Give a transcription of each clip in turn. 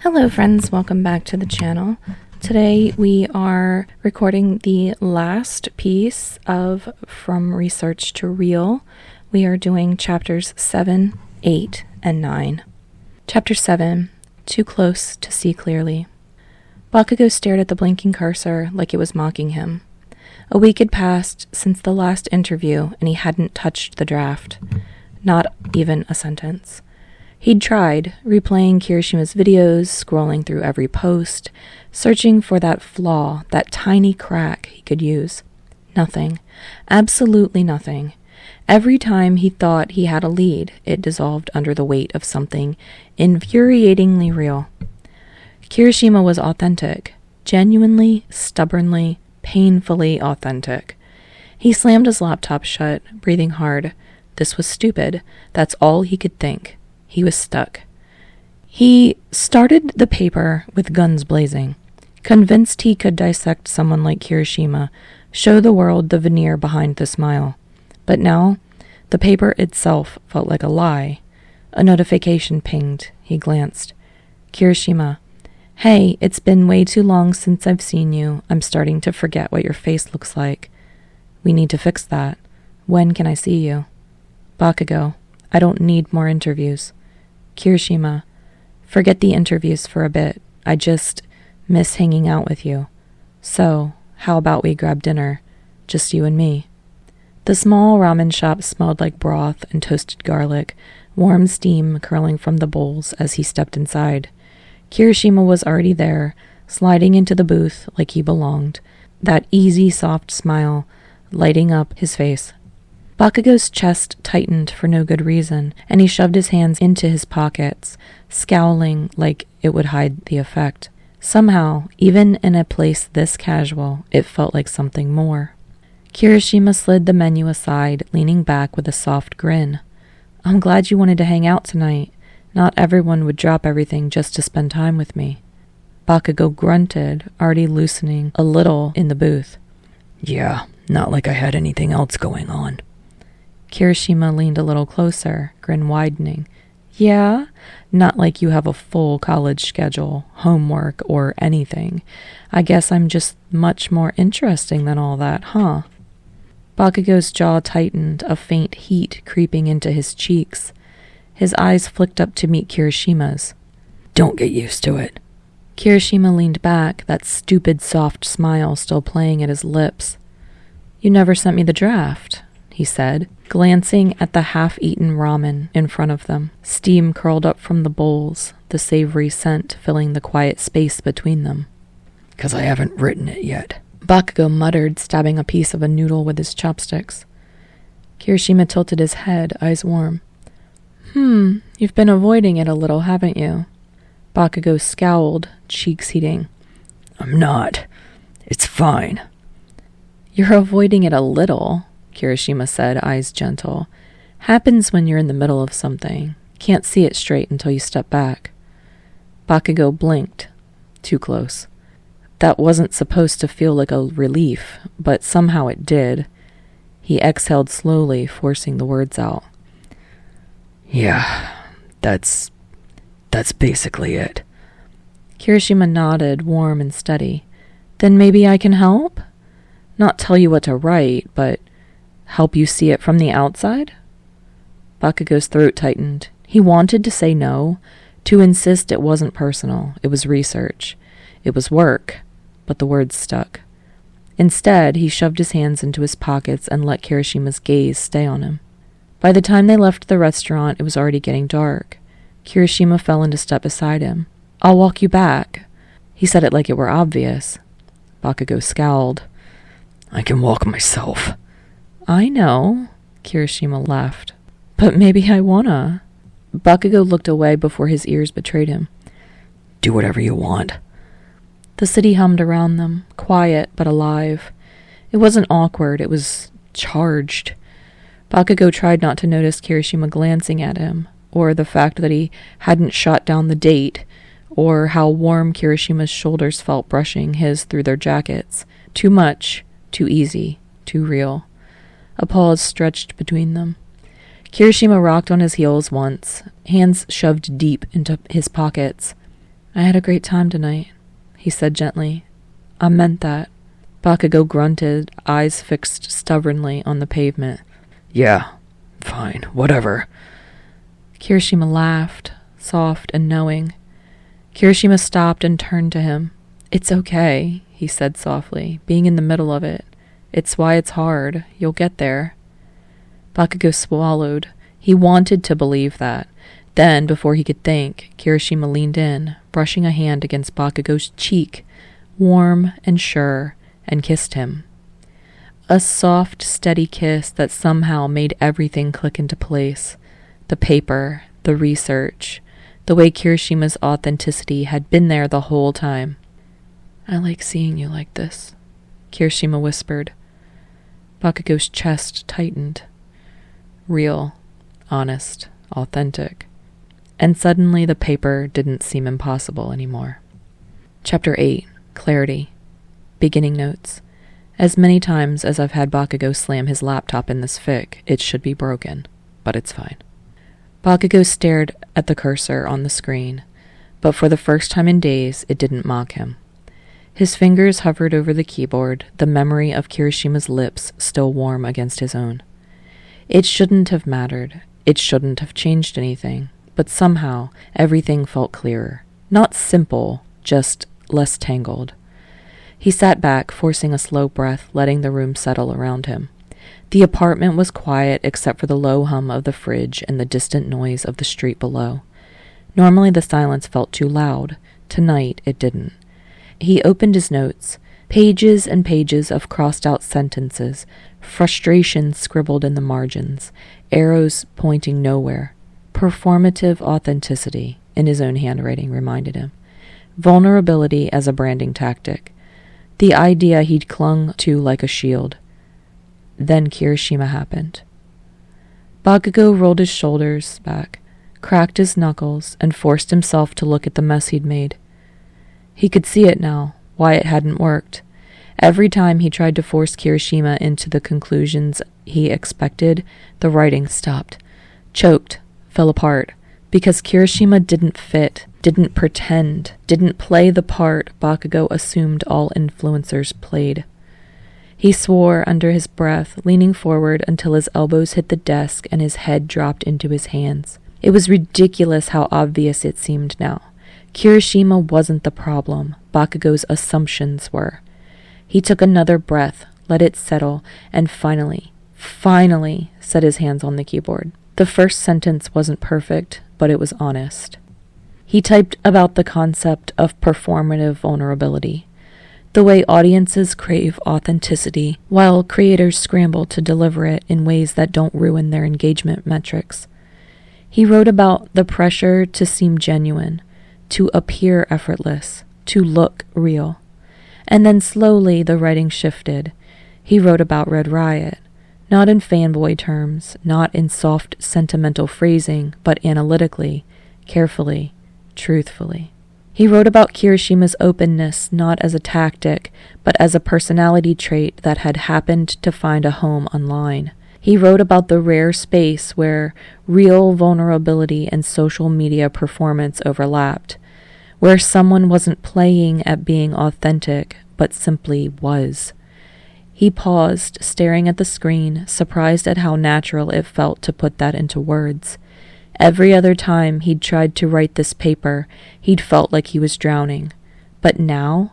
Hello friends, welcome back to the channel. Today we are recording the last piece of From Research to Real. We are doing chapters 7, 8, and 9. Chapter 7, Too Close to See Clearly. Bakugo stared at the blinking cursor like it was mocking him. A week had passed since the last interview and he hadn't touched the draft. Not even a sentence. He'd tried, replaying Kirishima's videos, scrolling through every post, searching for that flaw, that tiny crack he could use. Nothing. Absolutely nothing. Every time he thought he had a lead, it dissolved under the weight of something infuriatingly real. Kirishima was authentic. Genuinely, stubbornly, painfully authentic. He slammed his laptop shut, breathing hard. This was stupid. That's all he could think. He was stuck. He started the paper with guns blazing, convinced he could dissect someone like Kirishima, show the world the veneer behind the smile. But now, the paper itself felt like a lie. A notification pinged. He glanced. Kirishima. Hey, it's been way too long since I've seen you. I'm starting to forget what your face looks like. We need to fix that. When can I see you? Bakugo. I don't need more interviews. Kirishima, forget the interviews for a bit. I just miss hanging out with you. So, how about we grab dinner? Just you and me. The small ramen shop smelled like broth and toasted garlic, warm steam curling from the bowls as he stepped inside. Kirishima was already there, sliding into the booth like he belonged, that easy, soft smile lighting up his face. Bakugo's chest tightened for no good reason, and he shoved his hands into his pockets, scowling like it would hide the effect. Somehow, even in a place this casual, it felt like something more. Kirishima slid the menu aside, leaning back with a soft grin. I'm glad you wanted to hang out tonight. Not everyone would drop everything just to spend time with me. Bakugo grunted, already loosening a little in the booth. Yeah, not like I had anything else going on. Kirishima leaned a little closer, grin widening. Yeah? Not like you have a full college schedule, homework, or anything. I guess I'm just much more interesting than all that, huh? Bakugo's jaw tightened, a faint heat creeping into his cheeks. His eyes flicked up to meet Kirishima's. Don't get used to it. Kirishima leaned back, that stupid soft smile still playing at his lips. You never sent me the draft, he said, glancing at the half-eaten ramen in front of them. Steam curled up from the bowls, the savory scent filling the quiet space between them. 'Cause I haven't written it yet. Bakugo muttered, stabbing a piece of a noodle with his chopsticks. Kirishima tilted his head, eyes warm. You've been avoiding it a little, haven't you? Bakugo scowled, cheeks heating. I'm not. It's fine. You're avoiding it a little, Kirishima said, eyes gentle. Happens when you're in the middle of something. Can't see it straight until you step back. Bakugo blinked. Too close. That wasn't supposed to feel like a relief, but somehow it did. He exhaled slowly, forcing the words out. Yeah, that's basically it. Kirishima nodded, warm and steady. Then maybe I can help? Not tell you what to write, but help you see it from the outside? Bakugo's throat tightened. He wanted to say no, to insist it wasn't personal, it was research. It was work, but the words stuck. Instead, he shoved his hands into his pockets and let Kirishima's gaze stay on him. By the time they left the restaurant, it was already getting dark. Kirishima fell into step beside him. I'll walk you back. He said it like it were obvious. Bakugo scowled. I can walk myself. I know, Kirishima laughed. But maybe I wanna. Bakugo looked away before his ears betrayed him. Do whatever you want. The city hummed around them, quiet but alive. It wasn't awkward, it was charged. Bakugo tried not to notice Kirishima glancing at him, or the fact that he hadn't shot down the date, or how warm Kirishima's shoulders felt brushing his through their jackets. Too much, too easy, too real. A pause stretched between them. Kirishima rocked on his heels once, hands shoved deep into his pockets. I had a great time tonight, he said gently. I meant that. Bakugo grunted, eyes fixed stubbornly on the pavement. Yeah, fine, whatever. Kirishima laughed, soft and knowing. Kirishima stopped and turned to him. It's okay, he said softly, being in the middle of it. It's why it's hard. You'll get there. Bakugo swallowed. He wanted to believe that. Then, before he could think, Kirishima leaned in, brushing a hand against Bakugo's cheek, warm and sure, and kissed him. A soft, steady kiss that somehow made everything click into place. The paper, the research, the way Kirishima's authenticity had been there the whole time. I like seeing you like this, Kirishima whispered. Bakugo's chest tightened. Real, honest, authentic. And suddenly the paper didn't seem impossible anymore. Chapter 8, Clarity. Beginning notes. As many times as I've had Bakugo slam his laptop in this fic, it should be broken, but it's fine. Bakugo stared at the cursor on the screen, but for the first time in days, it didn't mock him. His fingers hovered over the keyboard, the memory of Kirishima's lips still warm against his own. It shouldn't have mattered. It shouldn't have changed anything, but somehow everything felt clearer. Not simple, just less tangled. He sat back, forcing a slow breath, letting the room settle around him. The apartment was quiet except for the low hum of the fridge and the distant noise of the street below. Normally the silence felt too loud. Tonight it didn't. He opened his notes, pages and pages of crossed-out sentences, frustration scribbled in the margins, arrows pointing nowhere. Performative authenticity, in his own handwriting, reminded him. Vulnerability as a branding tactic. The idea he'd clung to like a shield. Then Kirishima happened. Bakugo rolled his shoulders back, cracked his knuckles, and forced himself to look at the mess he'd made. He could see it now, why it hadn't worked. Every time he tried to force Kirishima into the conclusions he expected, the writing stopped, choked, fell apart, because Kirishima didn't fit, didn't pretend, didn't play the part Bakugo assumed all influencers played. He swore under his breath, leaning forward until his elbows hit the desk and his head dropped into his hands. It was ridiculous how obvious it seemed now. Kirishima wasn't the problem. Bakugo's assumptions were. He took another breath, let it settle, and finally, set his hands on the keyboard. The first sentence wasn't perfect, but it was honest. He typed about the concept of performative vulnerability, the way audiences crave authenticity while creators scramble to deliver it in ways that don't ruin their engagement metrics. He wrote about the pressure to seem genuine, to appear effortless, to look real. And then slowly the writing shifted. He wrote about Red Riot, not in fanboy terms, not in soft sentimental phrasing, but analytically, carefully, truthfully. He wrote about Kirishima's openness not as a tactic, but as a personality trait that had happened to find a home online. He wrote about the rare space where real vulnerability and social media performance overlapped, where someone wasn't playing at being authentic, but simply was. He paused, staring at the screen, surprised at how natural it felt to put that into words. Every other time he'd tried to write this paper, he'd felt like he was drowning. But now,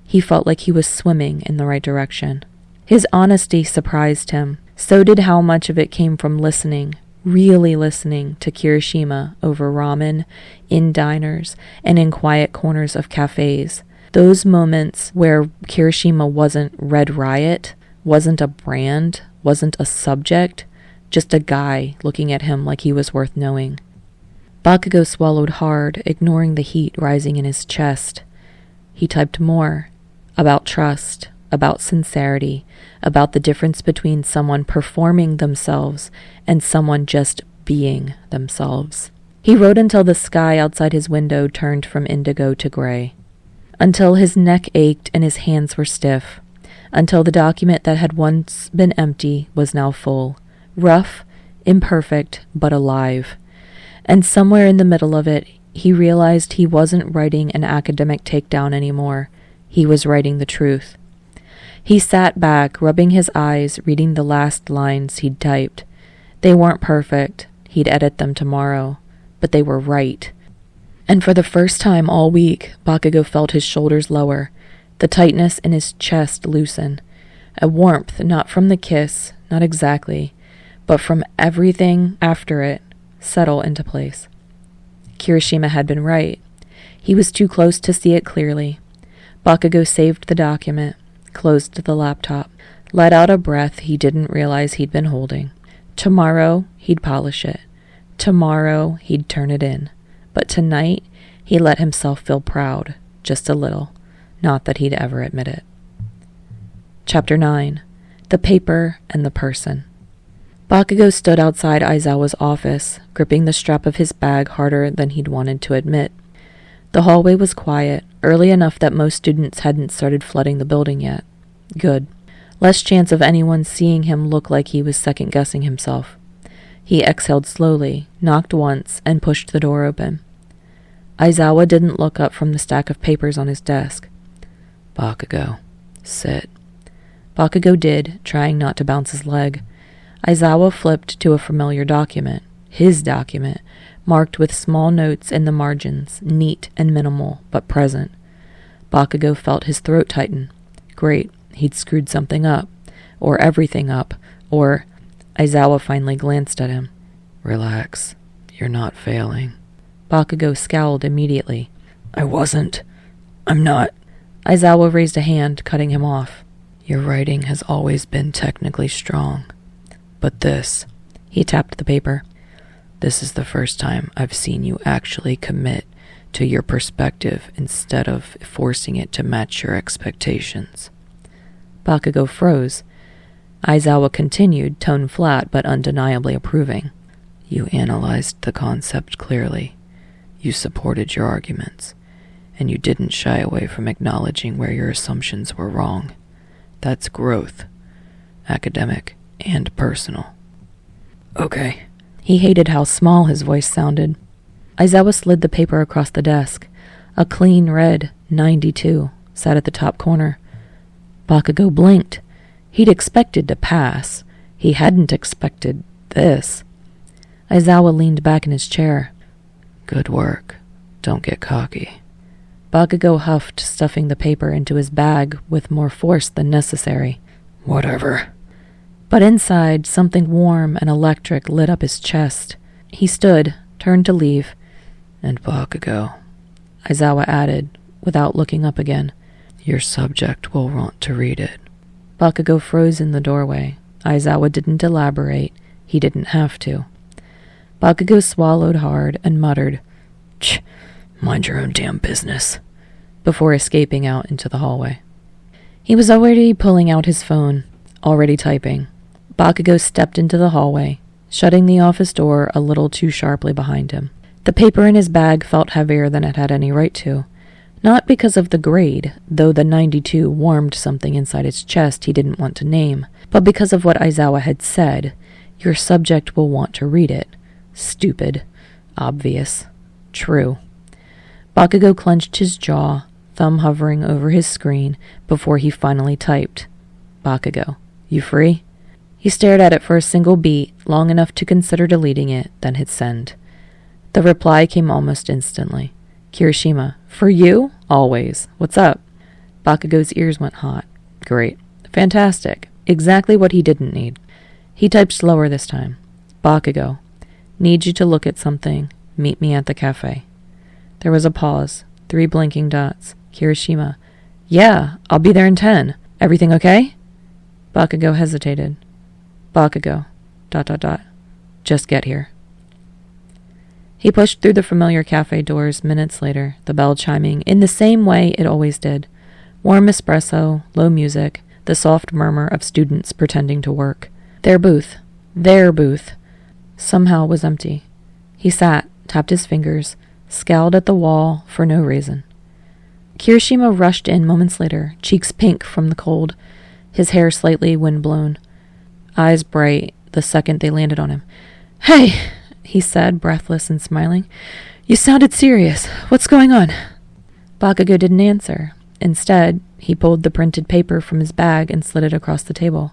he felt like he was swimming in the right direction. His honesty surprised him. So did how much of it came from listening, really listening to Kirishima over ramen, in diners, and in quiet corners of cafes. Those moments where Kirishima wasn't Red Riot, wasn't a brand, wasn't a subject, just a guy looking at him like he was worth knowing. Bakugo swallowed hard, ignoring the heat rising in his chest. He typed more, about trust, about sincerity, about the difference between someone performing themselves and someone just being themselves. He wrote until the sky outside his window turned from indigo to gray, until his neck ached and his hands were stiff, until the document that had once been empty was now full, rough, imperfect, but alive. And somewhere in the middle of it, he realized he wasn't writing an academic takedown anymore. He was writing the truth. He sat back, rubbing his eyes, reading the last lines he'd typed. They weren't perfect. He'd edit them tomorrow. But they were right. And for the first time all week, Bakugo felt his shoulders lower, the tightness in his chest loosen. A warmth, not from the kiss, not exactly, but from everything after it, settle into place. Kirishima had been right. He was too close to see it clearly. Bakugo saved the document, closed the laptop, let out a breath he didn't realize he'd been holding. Tomorrow, he'd polish it. Tomorrow, he'd turn it in. But tonight, he let himself feel proud, just a little. Not that he'd ever admit it. Chapter 9. The Paper and the Person. Bakugo stood outside Aizawa's office, gripping the strap of his bag harder than he'd wanted to admit. The hallway was quiet, early enough that most students hadn't started flooding the building yet. Good. Less chance of anyone seeing him look like he was second-guessing himself. He exhaled slowly, knocked once, and pushed the door open. Aizawa didn't look up from the stack of papers on his desk. Bakugo, sit. Bakugo did, trying not to bounce his leg. Aizawa flipped to a familiar document, his document, marked with small notes in the margins, neat and minimal, but present. Bakugo felt his throat tighten. Great, he'd screwed something up, or everything up, or... Aizawa finally glanced at him. Relax, you're not failing. Bakugo scowled immediately. I'm not. Aizawa raised a hand, cutting him off. Your writing has always been technically strong. But this, he tapped the paper. This is the first time I've seen you actually commit to your perspective instead of forcing it to match your expectations. Bakugo froze. Aizawa continued, tone flat but undeniably approving. You analyzed the concept clearly. You supported your arguments. And you didn't shy away from acknowledging where your assumptions were wrong. That's growth. Academic and personal. Okay. He hated how small his voice sounded. Aizawa slid the paper across the desk. A clean red 92 sat at the top corner. Bakugo blinked. He'd expected to pass. He hadn't expected this. Aizawa leaned back in his chair. Good work. Don't get cocky. Bakugo huffed, stuffing the paper into his bag with more force than necessary. Whatever. But inside, something warm and electric lit up his chest. He stood, turned to leave. And Bakugo, Aizawa added, without looking up again. Your subject will want to read it. Bakugo froze in the doorway. Aizawa didn't elaborate. He didn't have to. Bakugo swallowed hard and muttered, "Ch, mind your own damn business," before escaping out into the hallway. He was already pulling out his phone, already typing. Bakugo stepped into the hallway, shutting the office door a little too sharply behind him. The paper in his bag felt heavier than it had any right to. Not because of the grade, though the 92 warmed something inside his chest he didn't want to name, but because of what Aizawa had said. Your subject will want to read it. Stupid. Obvious. True. Bakugo clenched his jaw, thumb hovering over his screen, before he finally typed. Bakugo, you free? He stared at it for a single beat, long enough to consider deleting it, then hit send. The reply came almost instantly. Kirishima, for you? Always. What's up? Bakugo's ears went hot. Great. Fantastic. Exactly what he didn't need. He typed slower this time. Bakugo, need you to look at something. Meet me at the cafe. There was a pause. 3 blinking dots. Kirishima, yeah, I'll be there in 10. Everything okay? Bakugo hesitated. Bakugo, ... Just get here. He pushed through the familiar cafe doors minutes later, the bell chiming in the same way it always did. Warm espresso, low music, the soft murmur of students pretending to work. Their booth, somehow was empty. He sat, tapped his fingers, scowled at the wall for no reason. Kirishima rushed in moments later, cheeks pink from the cold, his hair slightly wind-blown, eyes bright the second they landed on him. Hey, he said, breathless and smiling. You sounded serious. What's going on? Bakugo didn't answer. Instead, he pulled the printed paper from his bag and slid it across the table.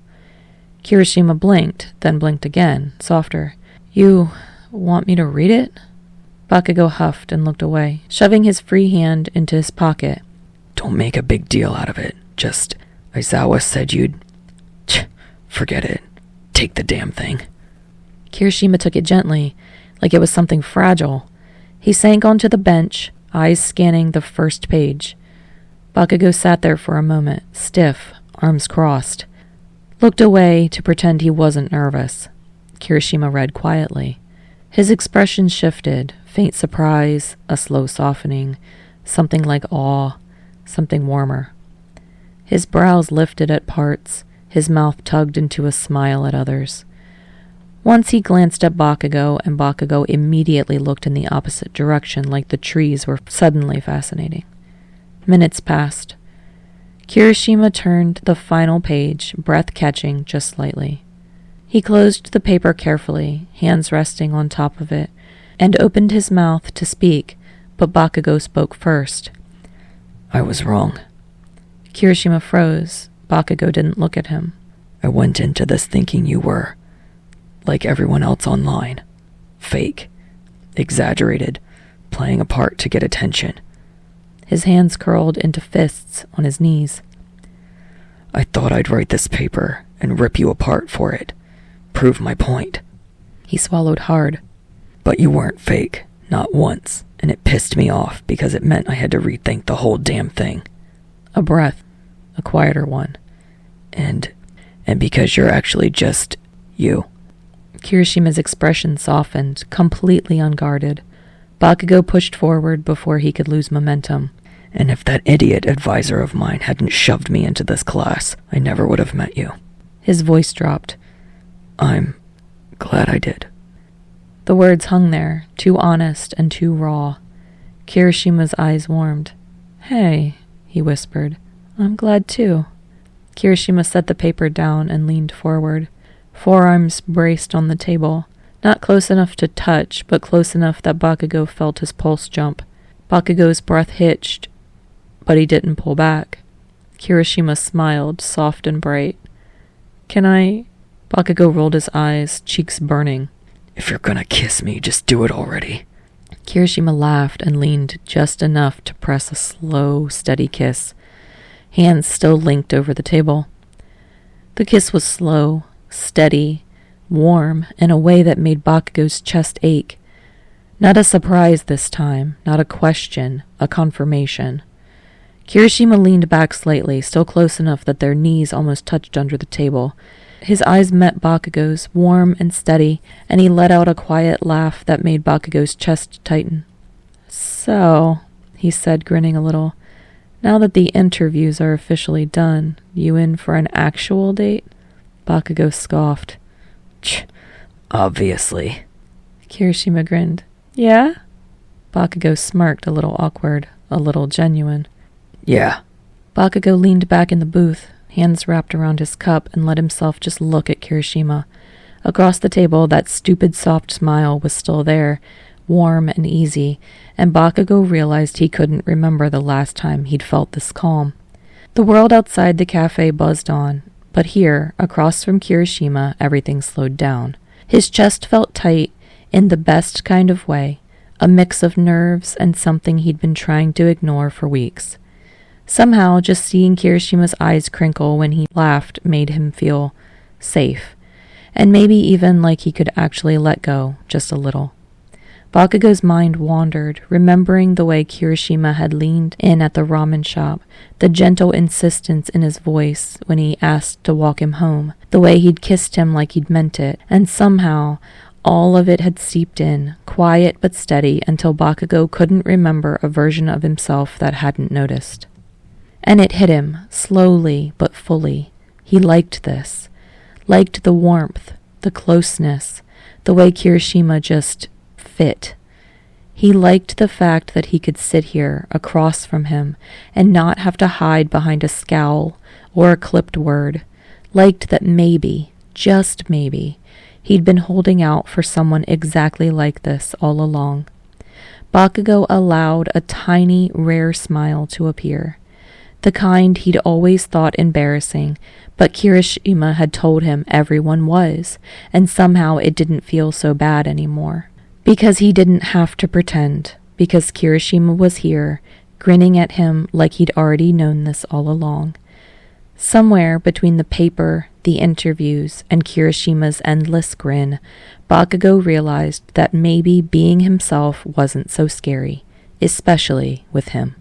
Kirishima blinked, then blinked again, softer. You want me to read it? Bakugo huffed and looked away, shoving his free hand into his pocket. Don't make a big deal out of it. Just, Aizawa said you'd... forget it. Take the damn thing. Kirishima took it gently, like it was something fragile. He sank onto the bench, eyes scanning the first page. Bakugo sat there for a moment, stiff, arms crossed. Looked away to pretend he wasn't nervous. Kirishima read quietly. His expression shifted, faint surprise, a slow softening, something like awe, something warmer. His brows lifted at parts, his mouth tugged into a smile at others. Once he glanced at Bakugo, and Bakugo immediately looked in the opposite direction like the trees were suddenly fascinating. Minutes passed. Kirishima turned the final page, breath catching just slightly. He closed the paper carefully, hands resting on top of it, and opened his mouth to speak, but Bakugo spoke first. I was wrong. Kirishima froze. Bakugo didn't look at him. I went into this thinking you were, like everyone else online, fake, exaggerated, playing a part to get attention. His hands curled into fists on his knees. I thought I'd write this paper and rip you apart for it. Prove my point. He swallowed hard. But you weren't fake, not once, and it pissed me off because it meant I had to rethink the whole damn thing. A breath, a quieter one. And because you're actually just you. Kirishima's expression softened, completely unguarded. Bakugo pushed forward before he could lose momentum. And if that idiot advisor of mine hadn't shoved me into this class, I never would have met you. His voice dropped. I'm glad I did. The words hung there, too honest and too raw. Kirishima's eyes warmed. Hey, he whispered. I'm glad too. Kirishima set the paper down and leaned forward. Forearms braced on the table. Not close enough to touch, but close enough that Bakugo felt his pulse jump. Bakugo's breath hitched, but he didn't pull back. Kirishima smiled, soft and bright. Can I... Bakugo rolled his eyes, cheeks burning. If you're gonna kiss me, just do it already. Kirishima laughed and leaned just enough to press a slow, steady kiss. Hands still linked over the table. The kiss was slow, steady, warm, in a way that made Bakugo's chest ache. Not a surprise this time, not a question, a confirmation. Kirishima leaned back slightly, still close enough that their knees almost touched under the table. His eyes met Bakugo's, warm and steady, and he let out a quiet laugh that made Bakugo's chest tighten. So, he said, grinning a little, now that the interviews are officially done, you in for an actual date? Bakugo scoffed. Obviously. Kirishima grinned. Yeah? Bakugo smirked, a little awkward, a little genuine. Yeah. Bakugo leaned back in the booth, hands wrapped around his cup, and let himself just look at Kirishima. Across the table, that stupid soft smile was still there, warm and easy, and Bakugo realized he couldn't remember the last time he'd felt this calm. The world outside the cafe buzzed on, but here, across from Kirishima, everything slowed down. His chest felt tight, in the best kind of way, a mix of nerves and something he'd been trying to ignore for weeks. Somehow, just seeing Kirishima's eyes crinkle when he laughed made him feel safe, and maybe even like he could actually let go, just a little. Bakugo's mind wandered, remembering the way Kirishima had leaned in at the ramen shop, the gentle insistence in his voice when he asked to walk him home, the way he'd kissed him like he'd meant it, and somehow all of it had seeped in, quiet but steady, until Bakugo couldn't remember a version of himself that hadn't noticed. And it hit him, slowly but fully. He liked this. Liked the warmth, the closeness, the way Kirishima just fit. He liked the fact that he could sit here, across from him, and not have to hide behind a scowl or a clipped word. Liked that maybe, just maybe, he'd been holding out for someone exactly like this all along. Bakugo allowed a tiny, rare smile to appear. The kind he'd always thought embarrassing, but Kirishima had told him everyone was, and somehow it didn't feel so bad anymore. Because he didn't have to pretend, because Kirishima was here, grinning at him like he'd already known this all along. Somewhere between the paper, the interviews, and Kirishima's endless grin, Bakugo realized that maybe being himself wasn't so scary, especially with him.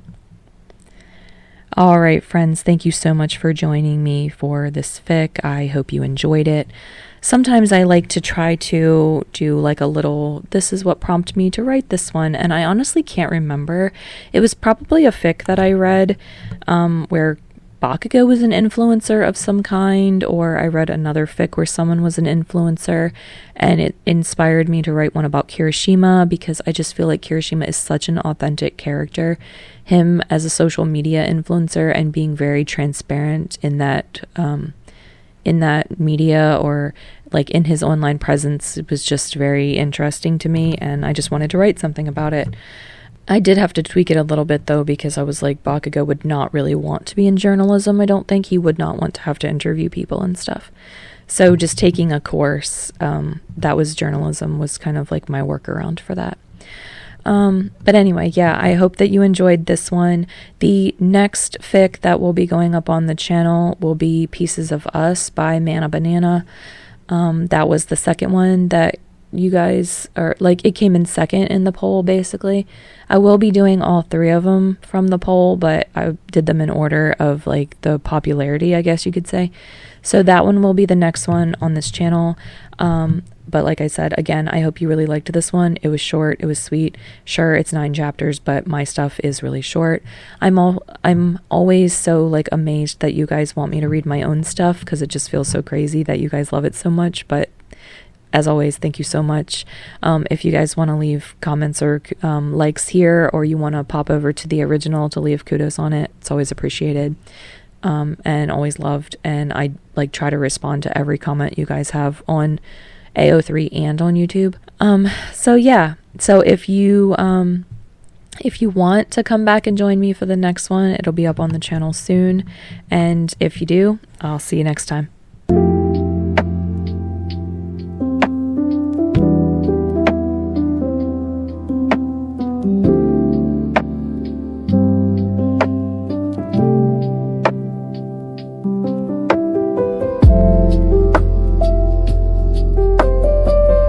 All right, friends, thank you so much for joining me for this fic. I hope you enjoyed it. Sometimes I like to try to do like a little, this is what prompted me to write this one, and I honestly can't remember. It was probably a fic that I read where Bakugo was an influencer of some kind, or I read another fic where someone was an influencer, and it inspired me to write one about Kirishima, because I just feel like Kirishima is such an authentic character. Him as a social media influencer and being very transparent in that media, or like in his online presence, it was just very interesting to me, and I just wanted to write something about it. I did have to tweak it a little bit though, because I was like, Bakugo would not really want to be in journalism. I don't think he would not want to have to interview people and stuff. So just taking a course that was journalism was kind of like my workaround for that. But anyway, yeah, I hope that you enjoyed this one. The next fic that will be going up on the channel will be Pieces of Us by Mana Banana. That was the second one that you guys are like, it came in second in the poll, basically. I will be doing all three of them from the poll, but I did them in order of like the popularity, I guess you could say. So that one will be the next one on this channel. But like I said, again, I hope you really liked this one. It was short, it was sweet. Sure, it's 9 chapters, but my stuff is really short. I'm always so like amazed that you guys want me to read my own stuff, because it just feels so crazy that you guys love it so much. But as always, thank you so much. If you guys want to leave comments or likes here, or you want to pop over to the original to leave kudos on it, it's always appreciated. And always loved. And I like try to respond to every comment you guys have on AO3 and on YouTube. So yeah, so if you want to come back and join me for the next one, it'll be up on the channel soon. And if you do, I'll see you next time.